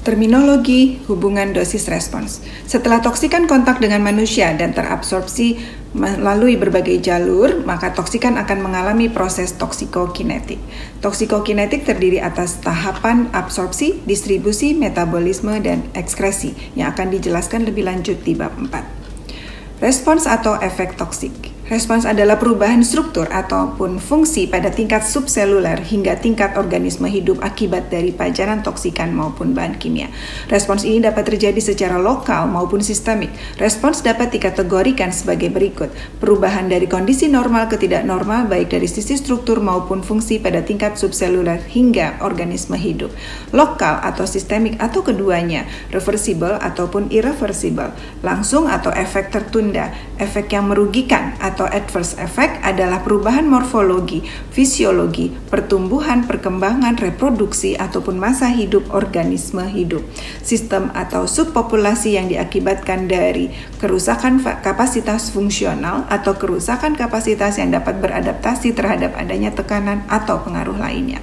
Terminologi hubungan dosis respons. Setelah toksikan kontak dengan manusia dan terabsorpsi melalui berbagai jalur, maka toksikan akan mengalami proses toksikokinetik. Toksikokinetik terdiri atas tahapan absorpsi, distribusi, metabolisme, dan ekskresi yang akan dijelaskan lebih lanjut di bab 4. Respons atau efek toksik. Respons adalah perubahan struktur ataupun fungsi pada tingkat subseluler hingga tingkat organisme hidup akibat dari pajanan toksikan maupun bahan kimia. Respons ini dapat terjadi secara lokal maupun sistemik. Respons dapat dikategorikan sebagai berikut: perubahan dari kondisi normal ke tidak normal baik dari sisi struktur maupun fungsi pada tingkat subseluler hingga organisme hidup. Lokal atau sistemik atau keduanya, reversible ataupun irreversible, langsung atau efek tertunda, efek yang merugikan atau adverse effect adalah perubahan morfologi, fisiologi, pertumbuhan, perkembangan, reproduksi, ataupun masa hidup organisme hidup. Sistem atau subpopulasi yang diakibatkan dari kerusakan kapasitas fungsional atau kerusakan kapasitas yang dapat beradaptasi terhadap adanya tekanan atau pengaruh lainnya.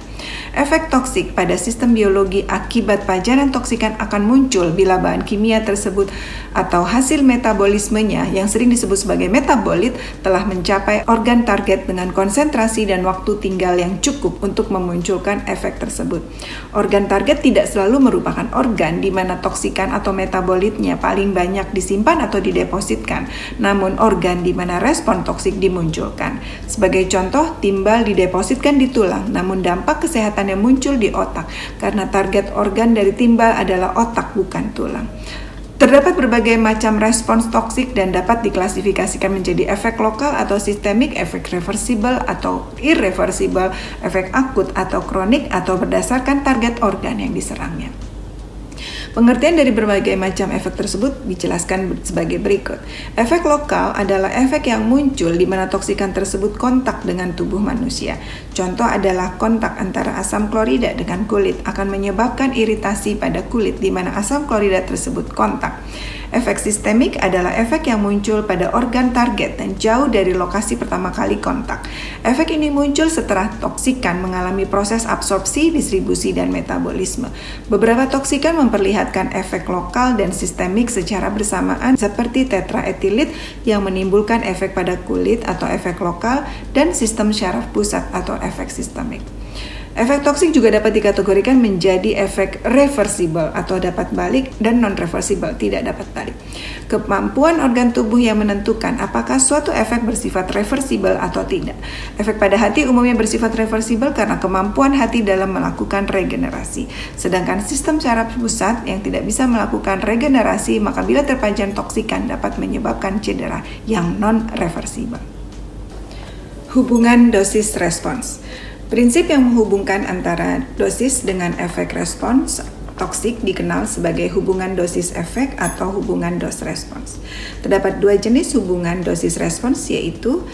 Efek toksik pada sistem biologi akibat pajanan toksikan akan muncul bila bahan kimia tersebut atau hasil metabolismenya yang sering disebut sebagai metabolit telah mencapai organ target dengan konsentrasi dan waktu tinggal yang cukup untuk memunculkan efek tersebut. Organ target tidak selalu merupakan organ di mana toksikan atau metabolitnya paling banyak disimpan atau didepositkan, namun organ di mana respon toksik dimunculkan. Sebagai contoh, timbal didepositkan di tulang, namun dampak kesehatan yang muncul di otak karena target organ dari timbal adalah otak bukan tulang. Terdapat berbagai macam respons toksik dan dapat diklasifikasikan menjadi efek lokal atau sistemik, efek reversible atau irreversible, efek akut atau kronik atau berdasarkan target organ yang diserangnya. Pengertian dari berbagai macam efek tersebut dijelaskan sebagai berikut. Efek lokal adalah efek yang muncul di mana toksikan tersebut kontak dengan tubuh manusia. Contoh adalah kontak antara asam klorida dengan kulit akan menyebabkan iritasi pada kulit di mana asam klorida tersebut kontak. Efek sistemik adalah efek yang muncul pada organ target dan jauh dari lokasi pertama kali kontak. Efek ini muncul setelah toksikan mengalami proses absorpsi, distribusi, dan metabolisme. Beberapa toksikan memperlihatkan efek lokal dan sistemik secara bersamaan seperti tetraetilit yang menimbulkan efek pada kulit atau efek lokal dan sistem syaraf pusat atau efek sistemik. Efek toksik juga dapat dikategorikan menjadi efek reversible atau dapat balik dan non-reversible, tidak dapat balik. Kemampuan organ tubuh yang menentukan apakah suatu efek bersifat reversible atau tidak. Efek pada hati umumnya bersifat reversible karena kemampuan hati dalam melakukan regenerasi. Sedangkan sistem syaraf pusat yang tidak bisa melakukan regenerasi, maka bila terpajan toksikan dapat menyebabkan cedera yang non-reversible. Hubungan dosis respons. Prinsip yang menghubungkan antara dosis dengan efek respons toksik dikenal sebagai hubungan dosis efek atau hubungan dos respons. Terdapat dua jenis hubungan dosis respons, yaitu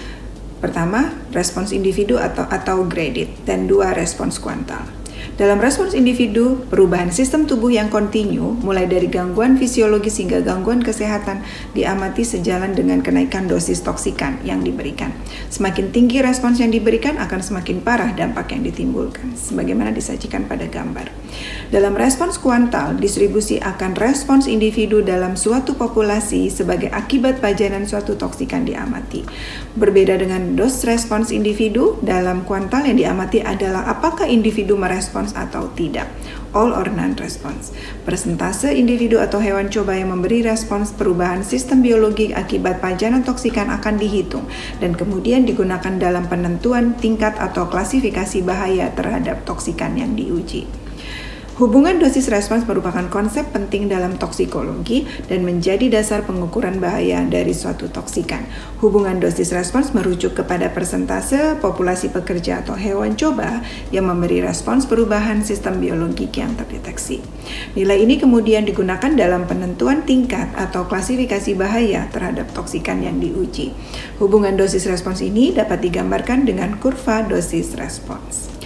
pertama, respons individu atau graded, dan dua, respons kuantal. Dalam respons individu, perubahan sistem tubuh yang kontinu, mulai dari gangguan fisiologis hingga gangguan kesehatan, diamati sejalan dengan kenaikan dosis toksikan yang diberikan. Semakin tinggi respons yang diberikan, akan semakin parah dampak yang ditimbulkan, sebagaimana disajikan pada gambar. Dalam respons kuantal, distribusi akan respons individu dalam suatu populasi sebagai akibat pajanan suatu toksikan diamati. Berbeda dengan dos respons individu, dalam kuantal yang diamati adalah apakah individu merespons atau tidak, all or non response. Persentase individu atau hewan coba yang memberi respons perubahan sistem biologi akibat pajanan toksikan akan dihitung dan kemudian digunakan dalam penentuan tingkat atau klasifikasi bahaya terhadap toksikan yang diuji. Hubungan dosis respons merupakan konsep penting dalam toksikologi dan menjadi dasar pengukuran bahaya dari suatu toksikan. Hubungan dosis respons merujuk kepada persentase populasi pekerja atau hewan coba yang memberi respons perubahan sistem biologik yang terdeteksi. Nilai ini kemudian digunakan dalam penentuan tingkat atau klasifikasi bahaya terhadap toksikan yang diuji. Hubungan dosis respons ini dapat digambarkan dengan kurva dosis respons.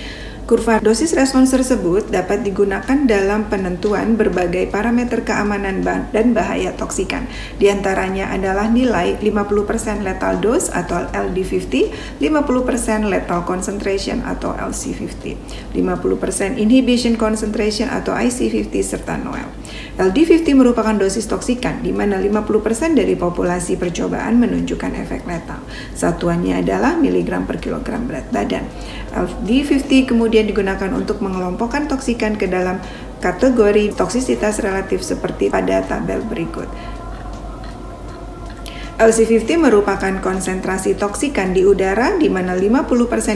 Kurva dosis respons tersebut dapat digunakan dalam penentuan berbagai parameter keamanan dan bahaya toksikan. Di antaranya adalah nilai 50% lethal dose atau LD50, 50% lethal concentration atau LC50, 50% inhibition concentration atau IC50 serta NOEL. LD50 merupakan dosis toksikan di mana 50% dari populasi percobaan menunjukkan efek letal. Satuannya adalah miligram per kilogram berat badan. LD50 kemudian digunakan untuk mengelompokkan toksikan ke dalam kategori toksisitas relatif seperti pada tabel berikut. LC50 merupakan konsentrasi toksikan di udara di mana 50%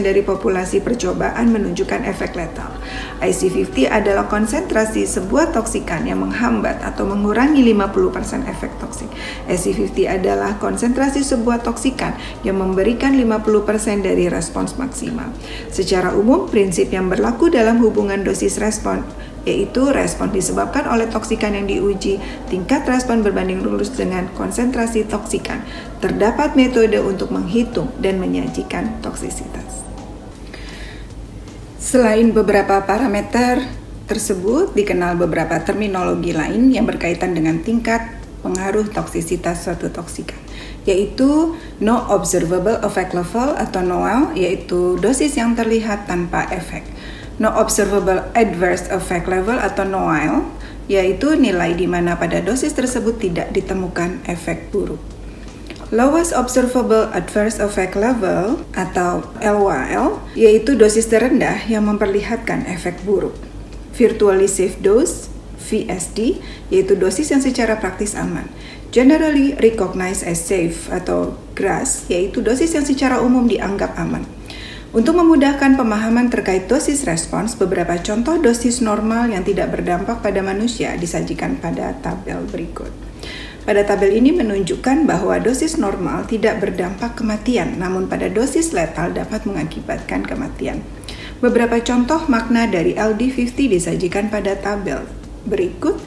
dari populasi percobaan menunjukkan efek letal. IC50 adalah konsentrasi sebuah toksikan yang menghambat atau mengurangi 50% efek toksik. SC50 adalah konsentrasi sebuah toksikan yang memberikan 50% dari respons maksimal. Secara umum, prinsip yang berlaku dalam hubungan dosis respon yaitu respon disebabkan oleh toksikan yang diuji, tingkat respon berbanding lurus dengan konsentrasi toksikan. Terdapat metode untuk menghitung dan menyajikan toksisitas. Selain beberapa parameter tersebut, dikenal beberapa terminologi lain yang berkaitan dengan tingkat pengaruh toksisitas suatu toksikan, yaitu No Observable Effect Level atau NOEL, yaitu dosis yang terlihat tanpa efek. No Observable Adverse Effect Level atau NOAEL, yaitu nilai di mana pada dosis tersebut tidak ditemukan efek buruk. Lowest Observable Adverse Effect Level atau LOAEL, yaitu dosis terendah yang memperlihatkan efek buruk. Virtually Safe Dose, VSD, yaitu dosis yang secara praktis aman. Generally Recognized as Safe atau GRAS, yaitu dosis yang secara umum dianggap aman. Untuk memudahkan pemahaman terkait dosis respons, beberapa contoh dosis normal yang tidak berdampak pada manusia disajikan pada tabel berikut. Pada tabel ini menunjukkan bahwa dosis normal tidak berdampak kematian, namun pada dosis letal dapat mengakibatkan kematian. Beberapa contoh makna dari LD50 disajikan pada tabel berikut.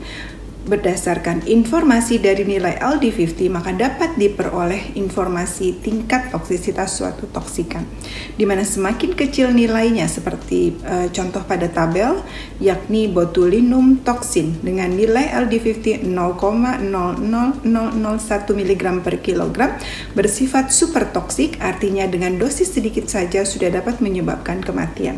Berdasarkan informasi dari nilai LD50, maka dapat diperoleh informasi tingkat toksisitas suatu toksikan, di mana semakin kecil nilainya seperti contoh pada tabel, yakni botulinum toksin dengan nilai LD50 0,00001 mg per kilogram bersifat super toksik, artinya dengan dosis sedikit saja sudah dapat menyebabkan kematian.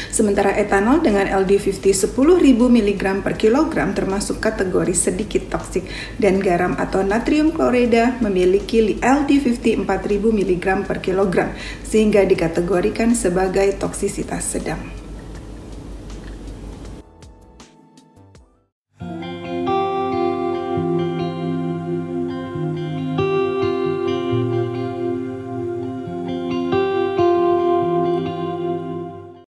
Sementara etanol dengan LD50 10.000 mg per kilogram termasuk kategori sedikit toksik, dan garam atau natrium klorida memiliki LD50 4.000 mg per kilogram sehingga dikategorikan sebagai toksisitas sedang.